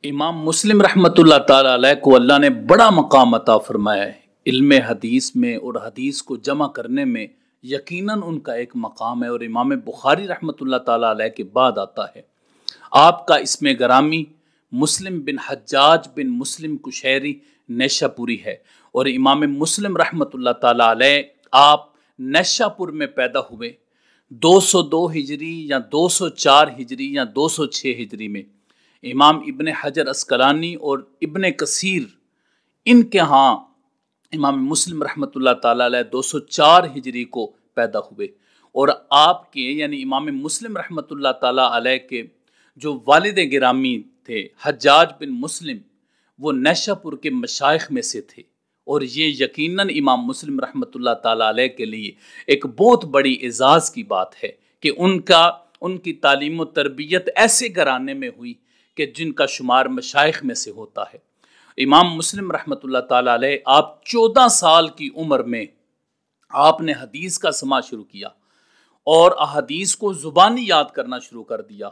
امام مسلم رحمۃ اللہ تعالی علیہ کو اللہ نے بڑا مقام عطا فرمایا ہے علم حدیث میں، اور حدیث کو جمع کرنے میں یقیناً ان کا ایک مقام ہے، اور امام بخاری رحمۃ اللہ تعالی علیہ کے بعد آتا ہے۔ آپ کا اسم گرامی مسلم بن حجاج بن مسلم کشیری نیشہ پوری ہے، اور امام مسلم رحمۃ اللہ تعالی علیہ آپ نیشہ پور میں پیدا ہوئے 202 ہجری یا 204 ہجری یا 206 ہجری میں۔ امام ابن حجر عسقلانی اور ابن کثیر ان کے ہاں امام مسلم رحمۃ اللہ تعالی علیہ 204 ہجری کو پیدا ہوئے، اور آپ کے یعنی امام مسلم رحمۃ اللہ تعالی علیہ کے جو والد گرامی تھے حجاج بن مسلم، وہ نیشہ پور کے مشائخ میں سے تھے، اور یہ یقیناً امام مسلم رحمۃ اللہ تعالی علیہ کے لیے ایک بہت بڑی اعزاز کی بات ہے کہ ان کی تعلیم و تربیت ایسے گھرانے میں ہوئی کہ جن کا شمار مشائخ میں سے ہوتا ہے۔ امام مسلم رحمۃ اللہ تعالی علیہ آپ 14 سال کی عمر میں آپ نے حدیث کا سماع شروع کیا اور احادیث کو زبانی یاد کرنا شروع کر دیا۔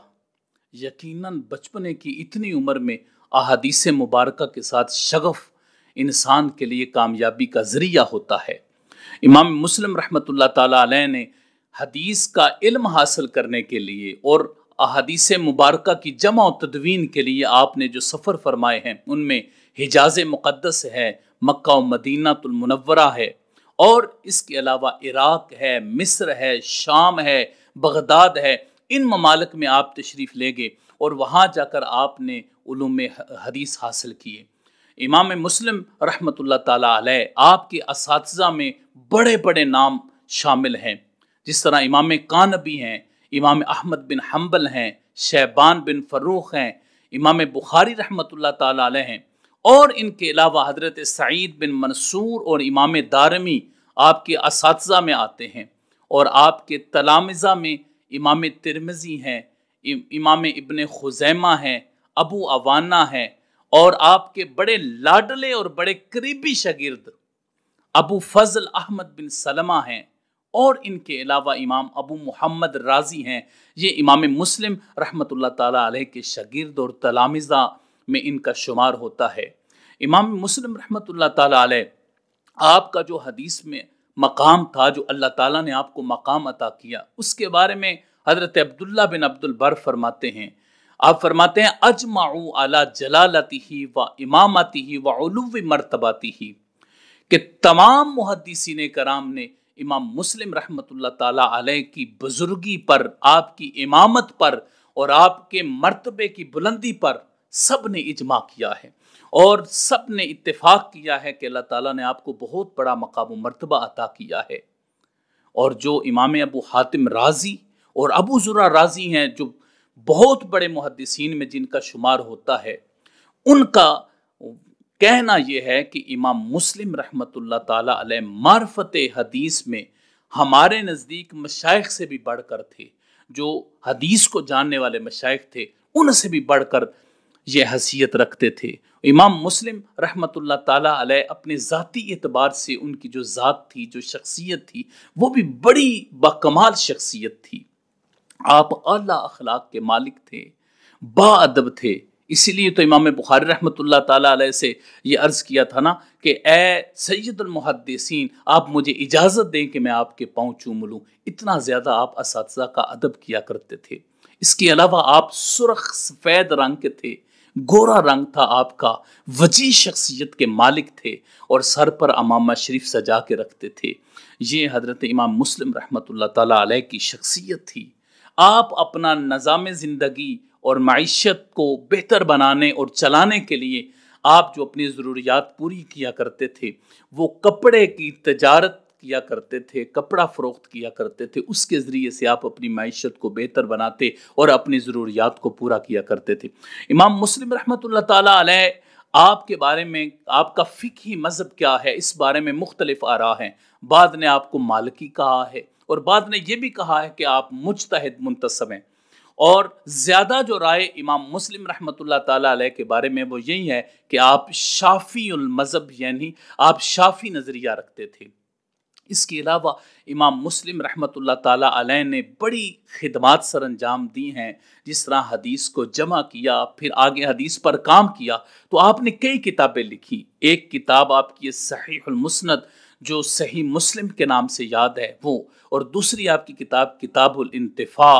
یقیناً بچپنے کی اتنی عمر میں احادیث مبارکہ کے ساتھ شغف انسان کے لیے کامیابی کا ذریعہ ہوتا ہے۔ امام مسلم رحمۃ اللہ تعالی علیہ نے حدیث کا علم حاصل کرنے کے لیے اور احادیث مبارکہ کی جمع و تدوین کے لیے آپ نے جو سفر فرمائے ہیں، ان میں حجاز مقدس ہے، مکہ و مدینہ المنورہ ہے، اور اس کے علاوہ عراق ہے، مصر ہے، شام ہے، بغداد ہے۔ ان ممالک میں آپ تشریف لے گئے اور وہاں جا کر آپ نے علوم حدیث حاصل کیے۔ امام مسلم رحمۃ اللہ تعالی علیہ آپ کے اساتذہ میں بڑے بڑے نام شامل ہیں، جس طرح امام قانبی ہیں، امام احمد بن حنبل ہیں، شیبان بن فروخ ہیں، امام بخاری رحمۃ اللہ تعالی علیہ ہیں، اور ان کے علاوہ حضرت سعید بن منصور اور امام دارمی آپ کے اساتذہ میں آتے ہیں، اور آپ کے تلامذہ میں امام ترمذی ہیں، امام ابن خزیمہ ہیں، ابو عوانہ ہیں، اور آپ کے بڑے لاڈلے اور بڑے قریبی شاگرد ابو فضل احمد بن سلمہ ہیں، اور ان کے علاوہ امام ابو محمد رازی ہیں۔ یہ امام مسلم رحمۃ اللہ تعالی علیہ کے شاگرد اور تلامذہ میں ان کا شمار ہوتا ہے۔ امام مسلم رحمۃ اللہ تعالی علیہ آپ کا جو حدیث میں مقام تھا، جو اللہ تعالیٰ نے آپ کو مقام عطا کیا، اس کے بارے میں حضرت عبداللہ بن عبد البر فرماتے ہیں، آپ فرماتے ہیں اجمعوا علی جلالتہ و امامتہ و علو مرتبتہ، کہ تمام محدثین کرام نے امام مسلم رحمۃ اللہ تعالی علیہ کی بزرگی پر، آپ کی امامت پر اور آپ کے مرتبے کی بلندی پر سب نے اجماع کیا ہے، اور سب نے اتفاق کیا ہے کہ اللہ تعالیٰ نے آپ کو بہت بڑا مقام و مرتبہ عطا کیا ہے۔ اور جو امام ابو حاتم رازی اور ابو زرع رازی ہیں، جو بہت بڑے محدثین میں جن کا شمار ہوتا ہے، ان کا کہنا یہ ہے کہ امام مسلم رحمۃ اللہ تعالی علیہ معرفت حدیث میں ہمارے نزدیک مشائخ سے بھی بڑھ کر تھے، جو حدیث کو جاننے والے مشائخ تھے ان سے بھی بڑھ کر یہ حیثیت رکھتے تھے۔ امام مسلم رحمۃ اللہ تعالی علیہ اپنے ذاتی اعتبار سے ان کی جو ذات تھی، جو شخصیت تھی، وہ بھی بڑی باکمال شخصیت تھی۔ آپ اعلیٰ اخلاق کے مالک تھے، با ادب تھے، اسی لیے تو امام بخاری رحمۃ اللہ تعالی علیہ سے یہ عرض کیا تھا نا کہ اے سید المحدثین، آپ مجھے اجازت دیں کہ میں آپ کے پاؤں چوم لوں۔ اتنا زیادہ آپ اساتذہ کا ادب کیا کرتے تھے۔ اس کے علاوہ آپ سرخ سفید رنگ کے تھے، گورا رنگ تھا آپ کا، وجیح شخصیت کے مالک تھے، اور سر پر امامہ شریف سجا کے رکھتے تھے۔ یہ حضرت امام مسلم رحمۃ اللہ تعالی علیہ کی شخصیت تھی۔ آپ اپنا نظام زندگی اور معیشت کو بہتر بنانے اور چلانے کے لیے آپ جو اپنی ضروریات پوری کیا کرتے تھے، وہ کپڑے کی تجارت کیا کرتے تھے، کپڑا فروخت کیا کرتے تھے، اس کے ذریعے سے آپ اپنی معیشت کو بہتر بناتے اور اپنی ضروریات کو پورا کیا کرتے تھے۔ امام مسلم رحمۃ اللہ تعالی علیہ آپ کے بارے میں، آپ کا فقہی مذہب کیا ہے، اس بارے میں مختلف آراء ہیں۔ بعض نے آپ کو مالکی کہا ہے، اور بعض نے یہ بھی کہا ہے کہ آپ مجتہد منتسب ہیں، اور زیادہ جو رائے امام مسلم رحمۃ اللہ تعالی علیہ کے بارے میں وہ یہی ہے کہ آپ شافی المذہب، یعنی آپ شافی نظریہ رکھتے تھے۔ اس کے علاوہ امام مسلم رحمۃ اللہ تعالیٰ علیہ نے بڑی خدمات سر انجام دی ہیں، جس طرح حدیث کو جمع کیا، پھر آگے حدیث پر کام کیا، تو آپ نے کئی کتابیں لکھی۔ ایک کتاب آپ کی صحیح المسند جو صحیح مسلم کے نام سے یاد ہے وہ، اور دوسری آپ کی کتاب کتاب الانتفاع،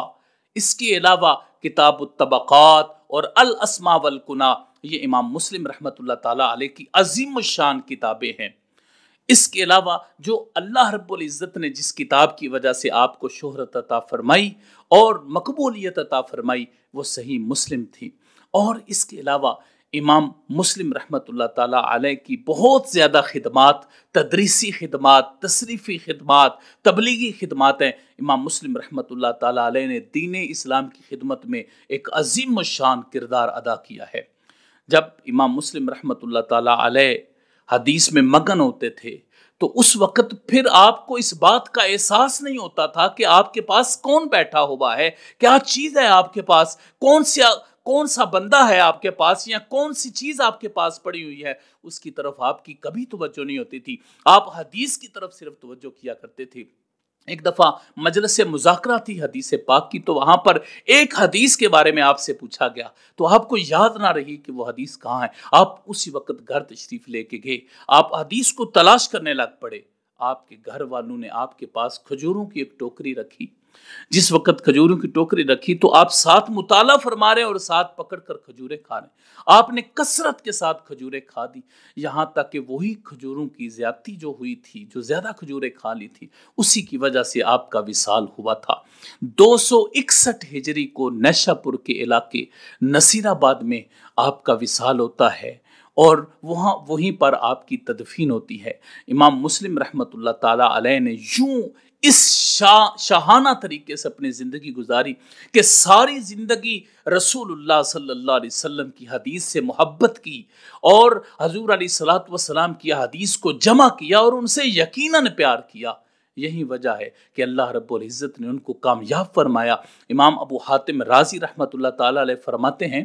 اس کے علاوہ کتاب الطبقات اور الاسماء والکنہ، یہ امام مسلم رحمۃ اللہ تعالیٰ علیہ کی عظیم الشان کتابیں ہیں۔ اس کے علاوہ جو اللہ رب العزت نے جس کتاب کی وجہ سے آپ کو شہرت عطا فرمائی اور مقبولیت عطا فرمائی وہ صحیح مسلم تھی۔ اور اس کے علاوہ امام مسلم رحمۃ اللہ تعالیٰ علیہ کی بہت زیادہ خدمات، تدریسی خدمات، تصریفی خدمات، تبلیغی خدمات ہیں۔ امام مسلم رحمۃ اللہ تعالیٰ علیہ نے دین اسلام کی خدمت میں ایک عظیم الشان کردار ادا کیا ہے۔ جب امام مسلم رحمۃ اللہ تعالیٰ علیہ حدیث میں مگن ہوتے تھے تو اس وقت پھر آپ کو اس بات کا احساس نہیں ہوتا تھا کہ آپ کے پاس کون بیٹھا ہوا ہے، کیا چیز ہے آپ کے پاس، کون سا بندہ ہے آپ کے پاس، یا کون سی چیز آپ کے پاس پڑی ہوئی ہے، اس کی طرف آپ کی کبھی توجہ نہیں ہوتی تھی۔ آپ حدیث کی طرف صرف توجہ کیا کرتے تھے۔ ایک دفعہ مجلس مذاکرہ تھی حدیث پاک کی، تو وہاں پر ایک حدیث کے بارے میں آپ سے پوچھا گیا تو آپ کو یاد نہ رہی کہ وہ حدیث کہاں ہے۔ آپ اسی وقت گھر تشریف لے کے گئے، آپ حدیث کو تلاش کرنے لگ پڑے۔ آپ کے گھر والوں نے آپ کے پاس کھجوروں کی ایک ٹوکری رکھی۔ جس وقت کھجوروں کی ٹوکری رکھی تو آپ ساتھ مطالعہ فرما رہے اور ساتھ پکڑ کر کھجوریں کھا رہے۔ آپ نے کثرت کے ساتھ کھجوریں کھا دی، یہاں تک کہ وہی کھجوروں کی زیادتی جو ہوئی تھی، جو زیادہ کھجوریں کھا لی تھی، اسی کی وجہ سے آپ کا وصال ہوا تھا۔ 261 ہجری کو نیشا پور کے علاقے نصیر آباد میں آپ کا وصال ہوتا ہے، اور وہیں پر آپ کی تدفین ہوتی ہے۔ امام مسلم رحمۃ اللہ تعالیٰ علیہ نے یوں اس شاہانہ طریقے سے اپنی زندگی گزاری کہ ساری زندگی رسول اللہ صلی اللہ علیہ وسلم کی حدیث سے محبت کی، اور حضور علیہ الصلوۃ والسلام کی حدیث کو جمع کیا اور ان سے یقیناً پیار کیا۔ یہی وجہ ہے کہ اللہ رب العزت نے ان کو کامیاب فرمایا۔ امام ابو حاتم رازی رحمۃ اللہ تعالیٰ علیہ فرماتے ہیں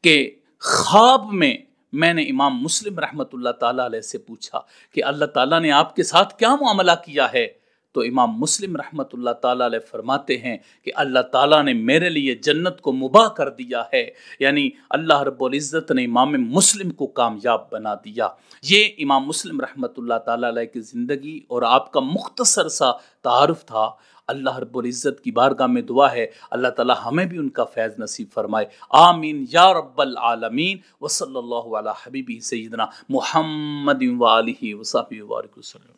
کہ خواب میں نے امام مسلم رحمۃ اللہ تعالیٰ علیہ سے پوچھا کہ اللہ تعالیٰ نے آپ کے ساتھ کیا معاملہ کیا ہے؟ تو امام مسلم رحمۃ اللہ تعالیٰ علیہ فرماتے ہیں کہ اللہ تعالیٰ نے میرے لیے جنت کو مباح کر دیا ہے، یعنی اللہ رب العزت نے امام مسلم کو کامیاب بنا دیا۔ یہ امام مسلم رحمۃ اللہ تعالیٰ علیہ کی زندگی اور آپ کا مختصر سا تعارف تھا۔ اللہ رب العزت کی بارگاہ میں دعا ہے اللہ تعالیٰ ہمیں بھی ان کا فیض نصیب فرمائے، آمین یا رب العالمین۔ وصلی اللہ علی حبیبہ سیدنا محمد و آلہ وصحبہ وبارک وسلم۔